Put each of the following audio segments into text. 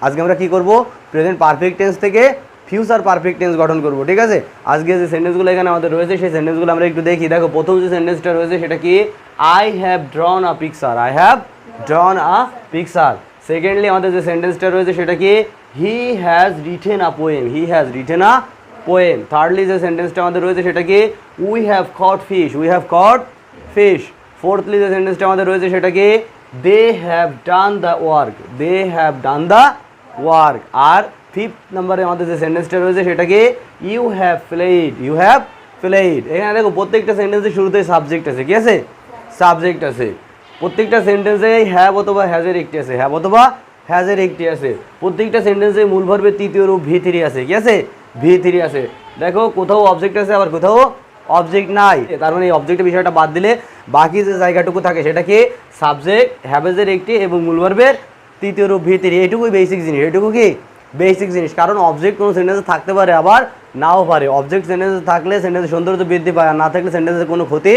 আজকে আমরা কি করব, প্রেজেন্ট পারফেক্ট টেন্স থেকে ফিউচার পারফেক্ট টেন্স গঠন করব, ঠিক আছে। আজকে যে সেন্টেন্সগুলো এখানে আমাদের রয়েছে সেই সেন্টেন্সগুলো আমরা একটু দেখি। দেখো প্রথম যে সেন্টেন্সটা রয়েছে সেটা কি, I have drawn a picture, I have drawn a picture. Secondly আমাদের যে সেন্টেন্সটা রয়েছে সেটা কি, he has written a poem, he has written a poem. Thirdly যে সেন্টেন্সটা আমাদের রয়েছে সেটা কি, we have caught fish, we have caught fish. Fourthly যে সেন্টেন্সটা আমাদের রয়েছে সেটা কি, they have done the work, they have done the work. আর ফিফথ নাম্বারে আমাদের যে সেন্টেন্সটা রয়েছে সেটা কি, you have played, you have played. এখানে দেখো প্রত্যেকটা সেন্টেন্সের শুরুতে সাবজেক্ট আছে, কি আছে, সাবজেক্ট আছে। প্রত্যেকটা সেন্টেন্সে হ্যাভ অথবা হ্যাজের একটি আছে, হ্যাভ অথবা হ্যাজের একটি আছে। প্রত্যেকটা সেন্টেন্সে মূল ভার্বের তৃতীয় রূপ V3 আছে, কি আছে, V3 আছে। দেখো কোথাও অবজেক্ট আছে আবার কোথাও অবজেক্ট নাই, তার মানে এই অবজেক্টের বিষয়টা বাদ দিলে বাকি যে জায়গাটুকু থাকে সেটা কি, সাবজেক্ট, হ্যাভেজের একটি এবং মূল ভার্বের তৃতীয় রূপ V3। এইটুকুই বেসিক জিনিস, এইটুকু কি বেসিক জিনিস। কারণ অবজেক্ট কোনো সেন্টেন্সে থাকতে পারে আবার নাও পারে। অবজেক্ট সেন্টেন্সে থাকলে সেন্টেন্সের সৌন্দর্য বৃদ্ধি পায়, আর না থাকলে সেন্টেন্সের কোনো ক্ষতি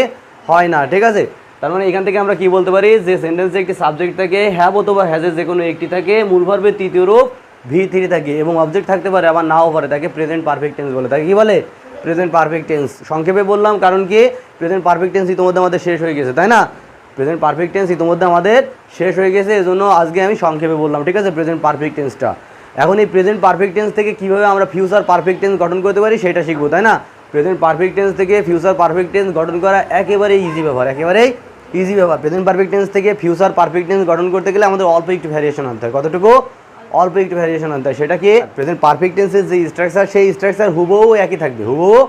হয় না, ঠিক আছে। তার মানে এখান থেকে আমরা কি বলতে পারি, যে সেন্টেন্সে একটি সাবজেক্ট থাকে, হ্যাভ অথবা হ্যাজের যে কোনো একটি থাকে, মূল ভার্বের তৃতীয় রূপ V3 থাকে এবং অবজেক্ট থাকতে পারে আবার নাও পারে, তাকে প্রেজেন্ট পারফেক্ট টেন্স বলে। তাকে কি বলে, প্রেজেন্ট পারফেক্ট টেন্স। সংক্ষেপে বললাম কারণ কি, প্রেজেন্ট পারফেক্ট টেন্স ইতিমধ্যে আমাদের শেষ হয়ে গেছে, তাই না। প্রেজেন্ট পারফেক্ট টেন্স ইতিমধ্যে আমাদের শেষ হয়ে গেছে, এজন্য আজকে আমি সংক্ষেপে বললাম, ঠিক আছে, প্রেজেন্ট পারফেক্ট টেন্সটা। এখন এই প্রেজেন্ট পারফেক্ট টেন্স থেকে কীভাবে আমরা ফিউচার পারফেক্ট টেন্স গঠন করতে পারি সেটা শিখবো, তাই না। প্রেজেন্ট পারফেক্ট টেন্স থেকে ফিউচার পারফেক্ট টেন্স গঠন করা একেবারেই ইজি ব্যাপার, একেবারেই ইজি ব্যাপার। প্রেজেন্ট পারফেক্ট টেন্স থেকে ফিউচার পারফেক্ট টেন্স গঠন করতে গেলে আমাদের অল্প একটু ভ্যারিয়েশন আনতে হয়। কতটুকু, অল্প একটু ভ্যারিয়েশন আনতে হয়। সেটা কি, প্রেজেন্ট পারফেক্ট টেন্সের যে স্ট্রাকচার সেই স্ট্রাকচার হুবহু একই থাকবে, হুবহু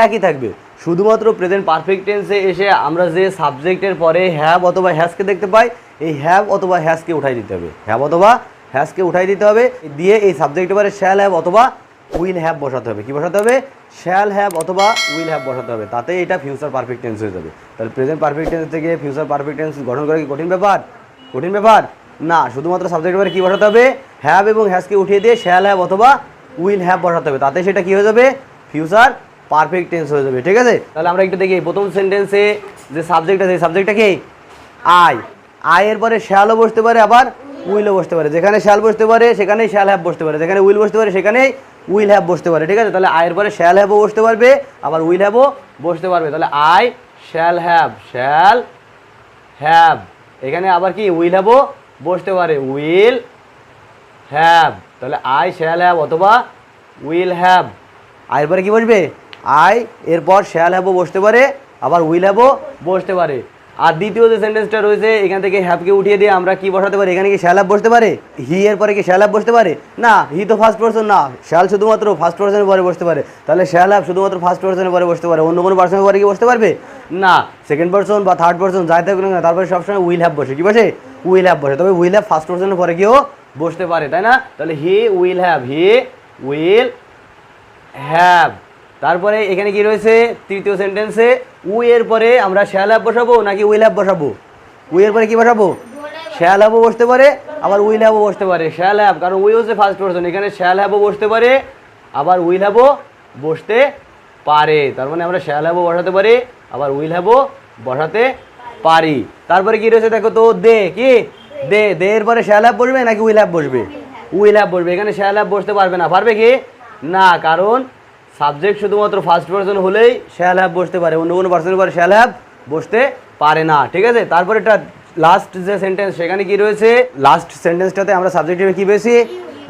একই থাকবে। শুধুমাত্র প্রেজেন্ট পারফেক্ট টেন্সে এসে আমরা যে সাবজেক্টের পরে হ্যাভ অথবা হ্যাজকে দেখতে পাই, এই হ্যাভ অথবা হ্যাজকে উঠাই দিতে হবে, হ্যাভ অথবা হ্যাজকে উঠাই দিতে হবে, দিয়ে এই সাবজেক্টের পরে শ্যাল হ্যাভ অথবা উইল হ্যাভ বসাতে হবে। কি বসাতে হবে, শ্যাল হ্যাভ অথবা উইল হ্যাভ বসাতে হবে, তাতে এটা ফিউচার পারফেক্ট টেন্স হয়ে যাবে। তাহলে প্রেজেন্ট পারফেক্ট টেন্স থেকে ফিউচার পারফেক্ট টেন্স গঠন করা কি কঠিন ব্যাপার, কঠিন ব্যাপার না। শুধুমাত্র সাবজেক্টের পরে কী বসাতে হবে, হ্যাভ এবং হ্যাজকে উঠিয়ে দিয়ে শ্যাল হ্যাভ অথবা উইল হ্যাভ বসাতে হবে, তাতে সেটা কী হয়ে যাবে, ফিউচার পারফেক্ট টেন্স হয়ে যাবে, ঠিক আছে। তাহলে আমরা একটু দেখি প্রথম সেন্টেন্সে যে সাবজেক্ট আছে, সাবজেক্টটা কি, আই। আয়ের পরে শ্যালও বসতে পারে আবার উইলও বসতে পারে। যেখানে শ্যাল বসতে পারে সেখানেই শ্যাল হ্যাভ বসতে পারে, যেখানে উইল বসতে পারে সেখানেই উইল হ্যাভ বসতে পারে, ঠিক আছে। তাহলে আয়ের পরে শ্যাল হ্যাভও বসতে পারবে আবার উইল হ্যাভও বসতে পারবে। তাহলে I shall have, shall have. এখানে আবার কি উইল হ্যাভও বসতে পারে, উইল হ্যাভ। তাহলে আই শ্যাল হ্যাভ অথবা উইল হ্যাভ। আয়ের পরে কি বসবে, আই, এরপর শ্যাল হ্যাভও বসতে পারে আবার উইল হ্যাভও বসতে পারে। আর দ্বিতীয় যে সেন্টেন্সটা রয়েছে এখান থেকে হ্যাভকে উঠিয়ে দিয়ে আমরা কি বসাতে পারি, এখানে কি শ্যাল হ্যাভ বসতে পারে, হি এর পরে কি শ্যাল হ্যাভ বসতে পারে না, হি তো ফার্স্ট পারসন না, শ্যাল শুধুমাত্র ফার্স্ট পারসনের পরে বসতে পারে। তাহলে শ্যাল হ্যাভ শুধুমাত্র ফার্স্ট পারসনের পরে বসতে পারে, অন্য কোনো পারসনের পরে কি বসতে পারবে না। সেকেন্ড পারসন বা থার্ড পারসন যাই থাকুক না, তারপরে সবসময় উইল হ্যাভ বসে, কি বসে, উইল হ্যাভ বসে। তবে উইল হ্যাভ ফার্স্ট পারসনের পরে কেউ বসতে পারে, তাই না। তাহলে he will have, he will have. তারপরে এখানে কি রয়েছে, তৃতীয় সেন্টেন্সে উই এর পরে আমরা শ্যাল হ্যাভ বসাবো নাকি উইল হ্যাভ বসাবো, উই এর পরে কি বসাবো, শ্যাল হ্যাভও বসতে পারে আবার উইল হ্যাভও বসতে পারে। শ্যাল হ্যাভ, কারণ উই হচ্ছে ফার্স্ট পারসন, এখানে শ্যাল হ্যাভও বসতে পারে আবার উইল হ্যাভও বসতে পারে। তার মানে আমরা শ্যাল হ্যাভও বসাতে পারি আবার উইল হ্যাভও বসাতে পারি। তারপরে কি রয়েছে দেখো তো, দে, কি দে, দে এর পরে শ্যাল হ্যাভ বসবে নাকি উইল হ্যাভ বসবে, উইল হ্যাভ বসবে। এখানে শ্যাল হ্যাভ বসতে পারবে না, পারবে কি না, কারণ সাবজেক্ট শুধুমাত্র ফার্স্ট পারসন হলেই শ্যাল হ্যাভ বসতে পারে, অন্য কোনো পারসনের পরে শ্যাল হ্যাভ বসতে পারে না, ঠিক আছে। তারপরে এটা লাস্ট যে সেন্টেন্স, সেখানে কি রয়েছে, লাস্ট সেন্টেন্সটাতে আমরা সাবজেক্ট হিসেবে কি পেয়েছি,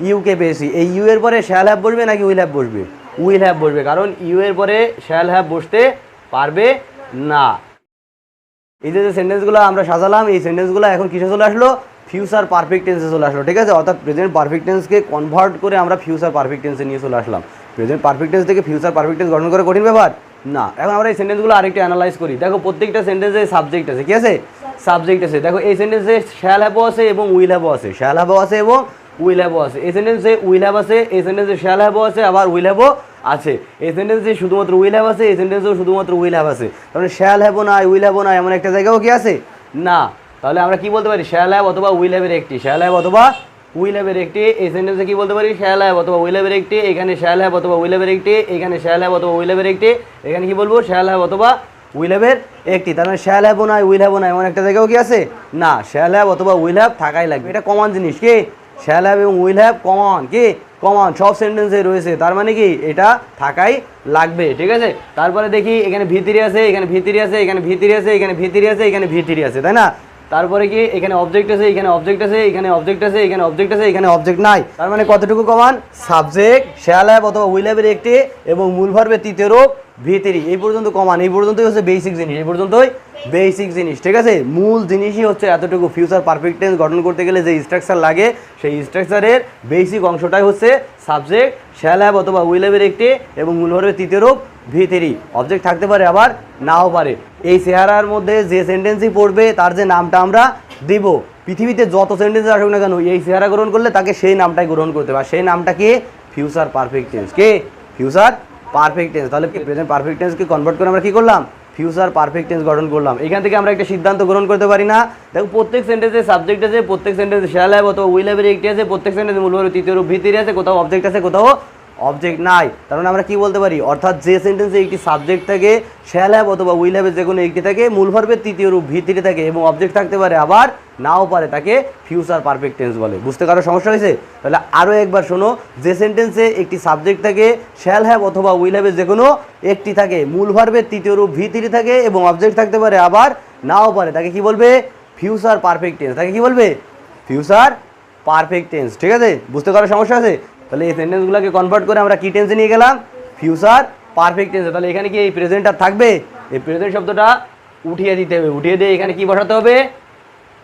ইউকে পেয়েছি। এই ইউ এর পরে শ্যাল হ্যাভ বসবে নাকি উইল হ্যাভ বসবে, উইল হ্যাভ বসবে, কারণ ইউ এর পরে শ্যাল হ্যাভ বসতে পারবে না। এই যে সেন্টেন্সগুলো আমরা সাজালাম, এই সেন্টেন্সগুলো এখন কিসে চলে আসলো, ফিউচার পারফেক্ট টেন্সে চলে আসলো, ঠিক আছে। অর্থাৎ প্রেজেন্ট পারফেক্ট টেন্সকে কনভার্ট করে আমরা ফিউচার পারফেক্ট টেন্সে নিয়ে চলে আসলাম। প্রেজেন্ট পারফেক্ট টেন্স থেকে ফিউচার পারফেক্ট টেন্স গঠন করা কঠিন ব্যাপার না। এখন আমরা এই সেন্টেন্সগুলো আরেকটু অ্যানালাইজ করি। দেখো প্রত্যেকটা সেন্টেন্সে সাবজেক্ট আছে, কি আছে, সাবজেক্ট আছে। দেখো এই সেন্টেন্সে শ্যাল হ্যাভও আছে এবং উইল হ্যাভও আছে, শ্যাল হ্যাভও আছে এবং উইল হ্যাভও আছে। এই সেন্টেন্সে উইল হ্যাভ আছে, এই সেন্টেন্সে শ্যাল হ্যাভও আছে আবার উইল হ্যাভও আছে। এই সেন্টেন্সে শুধুমাত্র উইল হ্যাভ আছে, এই সেন্টেন্সেও শুধুমাত্র উইল হ্যাভ আছে। তাহলে শ্যাল হ্যাভও নাই, উইল হ্যাভও নাই, এমন একটা জায়গাও কি আছে না। তাহলে আমরা কি বলতে পারি, শ্যাল হ্যাভ অথবা উইল হ্যাভের একটি, শ্যাল হ্যাভ অথবা উইল হ্যাভের একটি। এই সেন্টেন্সে কি বলতে পারি, শ্যাল হ্যাভ অথবা উইল হ্যাভের একটি, এখানে শ্যাল হ্যাভ অথবা উইল হ্যাভের একটি, এখানে শ্যাল হ্যাভ অথবা উইল হ্যাভের একটি, এখানে কি বলবো, শ্যাল হ্যাভ অথবা উইল হ্যাভের একটি। তার মানে শ্যাল হ্যাভও নাই, উইল হ্যাভও নাই, এমন একটা জায়গাও কি আছে না। শ্যাল হ্যাভ অথবা উইল হ্যাভ থাকাই লাগবে, এটা কমন জিনিস, কি শ্যাল হ্যাভ এবং উইল হ্যাভ কমন, কি কমন সব সেন্টেন্সে রয়েছে, তার মানে কি এটা থাকাই লাগবে, ঠিক আছে। তারপরে দেখি এখানে ভিতরি আছে, এখানে ভিতরি আছে, এখানে ভিতরি আছে, এখানে ভিতরি আছে, এখানে ভিতরি আছে, তাই না। তারপরে কি এখানে অবজেক্ট আছে, এখানে অবজেক্ট আছে, এখানে অবজেক্ট আছে, এখানে অবজেক্ট আছে, এখানে অবজেক্ট নাই, তার মানে কতটুকু কমান, সাবজেক্ট শ্যাল হ্যাভ অথবা উইল হ্যাভের একটি এবং মূল ভার্বের তৃতীয় রূপ ভিতরি, এই পর্যন্ত কমান, এই পর্যন্তই হচ্ছে বেসিক জিনিস, এই পর্যন্তই বেসিক জিনিস, ঠিক আছে। মূল জিনিসই হচ্ছে এতটুকু। ফিউচার পারফেক্ট টেন্স গঠন করতে গেলে যে স্ট্রাকচার লাগে সেই স্ট্রাকচারের বেসিক অংশটাই হচ্ছে সাবজেক্ট শ্যাল হ্যাভ অথবা উইল হ্যাভের একটি এবং মূল ভার্বের তৃতীয় রূপ ভিতরি। অবজেক্ট থাকতে পারে আবার নাও পারে। এই চেহারার মধ্যে যে সেন্টেন্সই পড়বে তার যে নামটা আমরা দিব, পৃথিবীতে যত সেন্টেন্স আসুক না কেন এই চেহারা গ্রহণ করলে তাকে সেই নামটাই গ্রহণ করতে হবে। সেই নামটা কি, ফিউচার পারফেক্ট টেন্স, কে ফিউচার পারফেক্ট টেন্স। তাহলে প্রেজেন্ট পারফেক্ট টেন্সকে কনভার্ট করে আমরা কি করলাম, ফিউচার পারফেক্ট টেন্স গঠন করলাম। এখান থেকে আমরা একটা সিদ্ধান্ত গ্রহণ করতে পারি না, দেখো প্রত্যেক সেন্টেন্সে সাবজেক্ট আছে, প্রত্যেক সেন্টেন্সে শ্যাল হ্যাভ অথবা উইল হ্যাভের একটি আছে, প্রত্যেক সেন্টেন্সে মূল ভার্বের তৃতীয় রূপ ভিতরি আছে, কোথাও অবজেক্ট আছে, কোথাও অবজেক্ট নাই। তার মানে আমরা কি বলতে পারি, অর্থাৎ যে সেন্টেন্সে একটি সাবজেক্ট থাকে, শ্যাল হ্যাভ অথবা উইল হ্যাভের যে কোনো একটি থাকে, মূল ভার্বের তৃতীয় রূপ ভিতরি থাকে এবং অবজেক্ট থাকতে পারে আবার নাও পারে, তাকে ফিউচার পারফেক্ট টেন্স বলে। বুঝতে কারো সমস্যা হয়েছে? তাহলে আরও একবার শোনো, যে সেন্টেন্সে একটি সাবজেক্ট থাকে, শ্যাল হ্যাভ অথবা উইল হ্যাভের যে কোনো একটি থাকে, মূল ভার্বের তৃতীয় রূপ ভিতরি থাকে এবং অবজেক্ট থাকতে পারে আবার নাও পারে, তাকে কি বলবে, ফিউচার পারফেক্ট টেন্স। তাকে কি বলবে, ফিউচার পারফেক্ট টেন্স, ঠিক আছে। বুঝতে কারো সমস্যা আছে? তাহলে এই সেন্টেন্সগুলোকে কনভার্ট করে আমরা কি টেন্সে নিয়ে গেলাম, ফিউচার পারফেক্ট টেন্সে। তাহলে এখানে কি এই প্রেজেন্ট আর থাকবে, এই প্রেজেন্ট শব্দটা উঠিয়ে দিতে হবে, উঠিয়ে দিয়ে এখানে কি বসাতে হবে,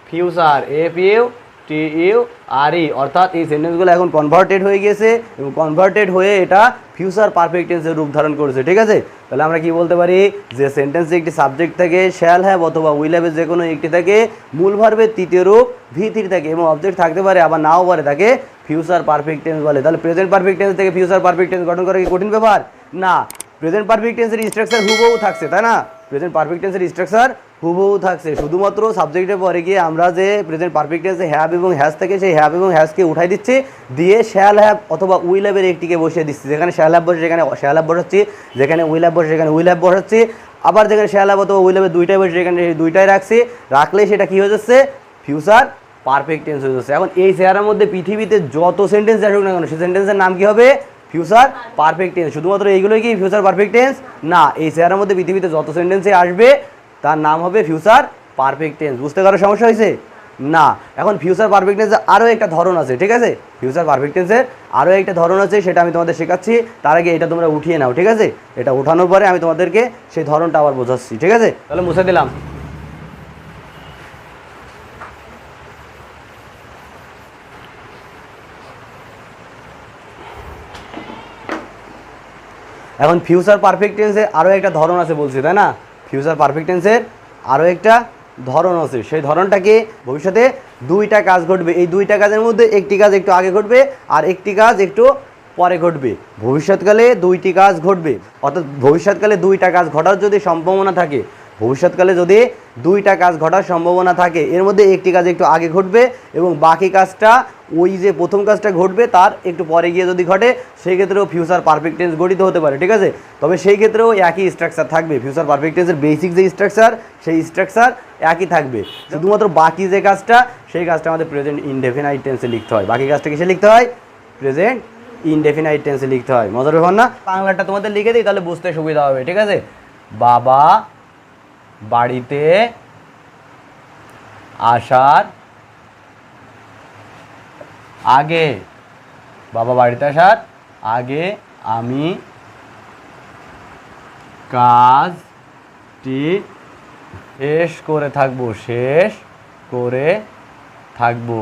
ফিউচার, FUTURE, অর্থাৎ এই সেন্টেন্সগুলো এখন কনভার্টেড হয়ে গিয়েছে এবং কনভার্টেড হয়ে এটা ফিউচার পারফেক্ট টেন্সের রূপ ধারণ করেছে, ঠিক আছে। তাহলে আমরা কি বলতে পারি, যে সেন্টেন্সে একটি সাবজেক্ট থাকে, শ্যাল হ্যাভ অথবা উইল হ্যাভের যে কোনো একটি থাকে, মূল ভার্বের তৃতীয় রূপ ভিতরি থাকে এবং অবজেক্ট থাকতে পারে আবার নাও পারে, তাকে ফিউচার পারফেক্ট টেন্স বলে। তাহলে প্রেজেন্ট পারফেক্ট টেন্স থেকে ফিউচার পারফেক্ট টেন্স গঠন করা কি কঠিন ব্যাপার না? প্রেজেন্ট পারফেক্ট টেন্সের স্ট্রাকচার হুবহু থাকছে, তাই না। প্রেজেন্ট পারফেক্ট টেন্সের স্ট্রাকচার হুবহু থাকছে, শুধুমাত্র সাবজেক্টের পরে গিয়ে আমরা যে প্রেজেন্ট পারফেক্ট টেন্সে হ্যাভ এবং হ্যাজ থেকে সেই হ্যাভ এবং হ্যাজকে উঠাই দিচ্ছি, দিয়ে শ্যাল হ্যাভ অথবা উইল হ্যাভের একটিকে বসিয়ে দিচ্ছি। যেখানে শ্যাল হ্যাভ বসে সেখানে শ্যাল হ্যাভ বসাচ্ছি, যেখানে উইল হ্যাভ বসে সেখানে উইল হ্যাভ বসাচ্ছি, আবার যেখানে শ্যাল হ্যাভ অথবা উইল হ্যাভের দুইটাই বসে সেখানে দুইটাই রাখছি, রাখলে সেটা কী হয়ে যাচ্ছে, ফিউচার পারফেক্ট টেন্স হয়ে যাচ্ছে। এখন এই চেহারার মধ্যে পৃথিবীতে যত সেন্টেন্স আসুক না কেন সেই সেন্টেন্সের নাম কী হবে, ফিউচার পারফেক্ট টেন্স। শুধুমাত্র এইগুলোই কি ফিউচার পারফেক্ট টেন্স না, এই চেহারার মধ্যে পৃথিবীতে যত সেন্টেন্সে আসবে তার নাম হবে ফিউচার পারফেক্ট টেন্স। বুঝতে কারো সমস্যা হয়েছে না? এখন ফিউচার পারফেক্ট টেন্সের আরও একটা ধরন আছে, ঠিক আছে। ফিউচার পারফেক্ট টেন্সের আরও একটা ধরন আছে, সেটা আমি তোমাদের শেখাচ্ছি। তার আগে এটা তোমরা উঠিয়ে নাও, ঠিক আছে। এটা উঠানোর পরে আমি তোমাদেরকে সেই ধরনটা আবার বোঝাচ্ছি, ঠিক আছে। তাহলে মুছে দিলাম। এখন ফিউচার পারফেক্ট টেন্সের আরও একটা ধরন আছে বলছি, তাই না। ফিউচার পারফেক্ট টেন্সের আরও একটা ধরন আছে, সেই ধরনটাকে ভবিষ্যতে দুইটা কাজ ঘটবে, এই দুইটা কাজের মধ্যে একটি কাজ একটু আগে ঘটবে আর একটি কাজ একটু পরে ঘটবে। ভবিষ্যৎকালে দুইটি কাজ ঘটবে, অর্থাৎ ভবিষ্যৎকালে দুইটা কাজ ঘটার যদি সম্ভাবনা থাকে, ভবিষ্যৎকালে যদি দুইটা কাজ ঘটার সম্ভাবনা থাকে, এর মধ্যে একটি কাজ একটু আগে ঘটবে এবং বাকি কাজটা ওই যে প্রথম কাজটা ঘটবে তার একটু পরে গিয়ে যদি ঘটে, সেই ক্ষেত্রেও ফিউচার পারফেক্ট টেন্স গঠিত হতে পারে, ঠিক আছে। তবে সেই ক্ষেত্রেও একই স্ট্রাকচার থাকবে, ফিউচার পারফেক্ট টেন্সের বেসিক যে স্ট্রাকচার সেই স্ট্রাকচার একই থাকবে। শুধুমাত্র বাকি যে কাজটা সেই কাজটা আমাদের প্রেজেন্ট ইনডেফিনাইট টেন্সে লিখতে হয়। বাকি কাজটা কিসে লিখতে হয়, প্রেজেন্ট ইনডেফিনাইট টেন্সে লিখতে হয়। মজার ব্যাপার না? বাংলাটা তোমাদের লিখে দিই, তাহলে বুঝতে সুবিধা হবে, ঠিক আছে। বাবা বাড়িতে আসার আগে, বাবা বাড়িতে আসার আগে আমি কাজটি শেষ করে থাকবো, শেষ করে থাকবো।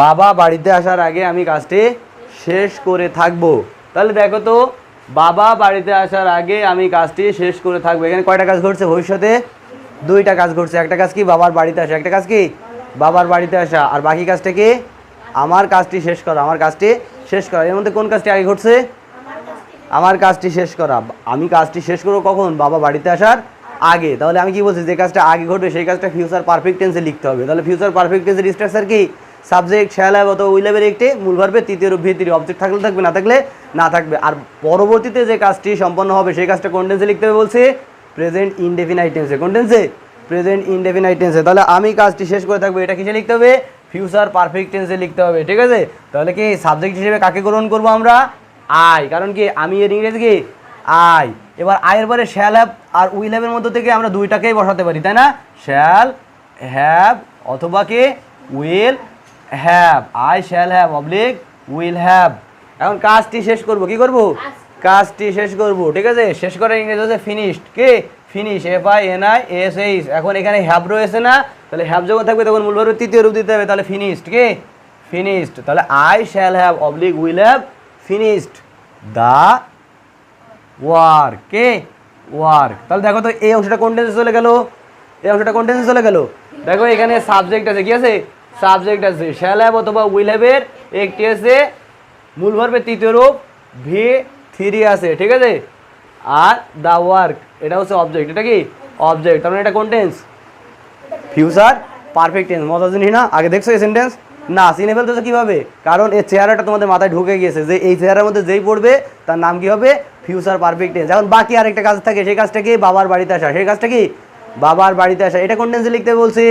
বাবা বাড়িতে আসার আগে আমি কাজটি শেষ করে থাকবো। তাহলে দেখো তো, বাবা বাড়িতে আসার আগে আমি কাজটি শেষ করে থাকবো, এখানে কয়টা কাজ ঘটছে, ভবিষ্যতে দুইটা কাজ ঘটছে। একটা কাজ কি, বাবার বাড়িতে আসা, একটা কাজ কি, বাবার বাড়িতে আসা, আর বাকি কাজটা কি, আমার কাজটি শেষ করা, আমার কাজটি শেষ করা। এর মধ্যে কোন কাজটি আগে ঘটছে, আমার কাজটি শেষ করা। আমি কাজটি শেষ করবো কখন, বাবা বাড়িতে আসার আগে। তাহলে আমি কি বলছি, যে কাজটা আগে ঘটবে সেই কাজটা ফিউচার পারফেক্ট টেন্সে লিখতে হবে। তাহলে ফিউচার পারফেক্ট টেন্সের স্ট্রাকচার কি, সাবজেক্ট শ্যাল হ্যাভ অথবা উইল হ্যাভের একটি, মূল ভার্বের তৃতীয় রূপ ভিতরি, অবজেক্ট থাকলে থাকবে, না থাকলে না থাকবে। আর পরবর্তীতে যে কাজটি সম্পন্ন হবে সেই কাজটা কোন টেন্সে লিখতে হবে বলছে, প্রেজেন্ট ইনডেফিনাইট টেন্সে। কোন টেন্সে, প্রেজেন্ট ইনডেফিনাইট টেন্সে। তাহলে আমি কাজটি শেষ করে থাকবো, এটা কিসে লিখতে হবে, ফিউচার পারফেক্ট টেন্সে লিখতে হবে, ঠিক আছে। তাহলে কি সাবজেক্ট হিসেবে কাকে গ্রহণ করব আমরা? আই, কারণ কি আমি এর ইংরেজি কি আই। এবার আয়ের পরে শ্যাল হ্যাভ আর উইল হ্যাভের মধ্যে থেকে আমরা দুইটাকেই বসাতে পারি, তাই না? শ্যাল হ্যাভ অথবা কি will have, I shall have oblique will have. এখন কাজটি শেষ করব, কি করব? কাজটি শেষ করব, ঠিক আছে। শেষ করার ইংরেজি হচ্ছে ফিনিশড, কি ফিনিশ, FINISH। এখন এখানে হ্যাভ রয়েছে না, তাহলে হ্যাভ যখন থাকবে তখন মূল ভার্বের তৃতীয় রূপ দিতে হবে, তাহলে ফিনিশড, কি ফিনিশড। তাহলে I shall have oblique will have finished the work, K work. তাহলে দেখো তো এই অংশটা কোন টেন্সে চলে গেল? এই অংশটা কোন টেন্সে চলে গেল? দেখো এখানে সাবজেক্ট আছে, কি আছে? সাবজেক্ট আছে, শ্যাল হ্যাভ অথবা উইল হ্যাভের একটি আছে মূল ভার্বের তৃতীয় রূপ V3 আছে, ঠিক আছে। আর দ্য ওয়ার্ক এটা হচ্ছে অবজেক্ট, এটা কি অবজেক্ট। তার মানে এটা কোন টেন্স? Future perfect tense. মজা জিনিস না? আগে দেখছো এই সেন্টেন্স? না, চিনে ফেলতেছো কীভাবে? কারণ এর চেহারাটা তোমাদের মাথায় ঢুকে গিয়েছে যে এই চেহারার মধ্যে যেই পড়বে তার নাম কি হবে? Future perfect tense. এখন বাকি আরেকটা কাজ থাকে, সেই কাজটা কি? বাবার বাড়িতে আসা। সেই কাজটা কি? বাবার বাড়িতে আসা। এটা কোন টেন্সে লিখতে বলছি?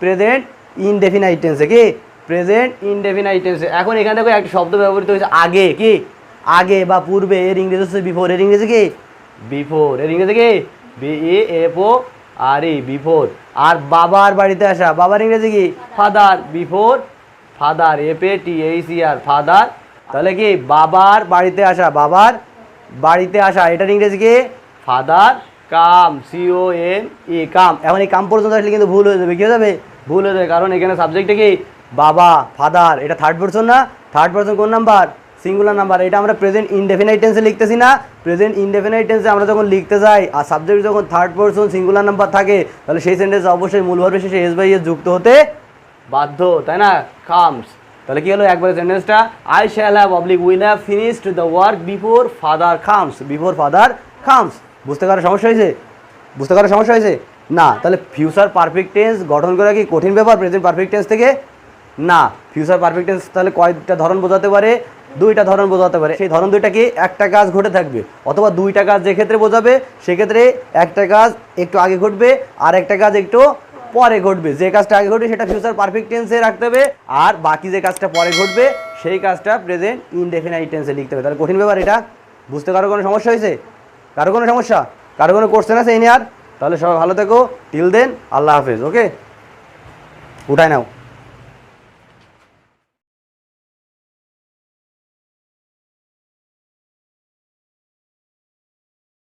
প্রেজেন্ট ইনডেফিনাইট টেন্সে, কি প্রেজেন্ট ইনডেফিনাইট টেন্সে। এখন এখান থেকে একটা শব্দ ব্যবহৃত হয়েছে আগে, কি আগে বা পূর্বে, এর ইংরেজি হচ্ছে বিফোর। এর ইংরেজি কি বিফোর, এর ইংরেজি কি BEFORE, বিফোর। আর বাবার বাড়িতে আসা, বাবার ইংরেজি কি father, before father, FATHER father. তাহলে কি বাবার বাড়িতে আসা, বাবার বাড়িতে আসা, এটার ইংরেজি কি ফাদার কাম, COME কাম। এখন এই কাম পর্যন্ত আসলে কিন্তু ভুল হয়ে যাবে, কি হয়ে যাবে? ভুল হয়ে যাবে, কারণ এখানে সাবজেক্টে কি বাবা, ফাদার, এটা থার্ড পারসন না? থার্ড পারসন কোন নাম্বার? Singular number. এটা আমরা প্রেজেন্ট ইনডেফিনাইট টেন্সে লিখতেছি না? প্রেজেন্ট ইনডেফিনাইট টেন্সে আমরা যখন লিখতে যাই আর সাবজেক্ট যখন থার্ড পারসন সিঙ্গুলার নাম্বার থাকে, তাহলে সেই সেন্টেন্সে অবশ্যই মূল ভার্বের শেষে S by S যুক্ত হতে বাধ্য, তাই না? কামস। তাহলে কি হলো একবারে সেন্টেন্সটা? I shall have oblique will have finished the work before father comes, before father comes. বুঝতে কারো সমস্যা হয়েছে? বুঝতে কারো সমস্যা হয়েছে? না। তাহলে ফিউচার পারফেক্ট টেন্স গঠন করা কি কঠিন ব্যাপার প্রেজেন্ট পারফেক্ট টেন্স থেকে? না। ফিউচার পারফেক্ট টেন্স তাহলে কয়টা ধরন বোঝাতে পারে? দুইটা ধরন বোঝাতে পারে। সেই ধরন দুইটা কি? একটা কাজ ঘটে থাকবে অথবা দুইটা কাজ যে ক্ষেত্রে বোঝাবে সেক্ষেত্রে একটা কাজ একটু আগে ঘটবে আর একটা কাজ একটু পরে ঘটবে। যে কাজটা আগে ঘটবে সেটা ফিউচার পারফেক্ট টেন্সে রাখতে হবে, আর বাকি যে কাজটা পরে ঘটবে সেই কাজটা প্রেজেন্ট ইনডেফিনাইট টেন্সে লিখতে হবে। তাহলে কঠিন ব্যাপার এটা। বুঝতে কারো কোনো সমস্যা হয়েছে? কারো কোনো সমস্যা? কারো কোনো কোশ্চেন আছে এই নিয়ে? আর তাহলে সবাই ভালো থেকো। টিল দেন, আল্লাহ হাফেজ। ওকে, উঠায় নাও।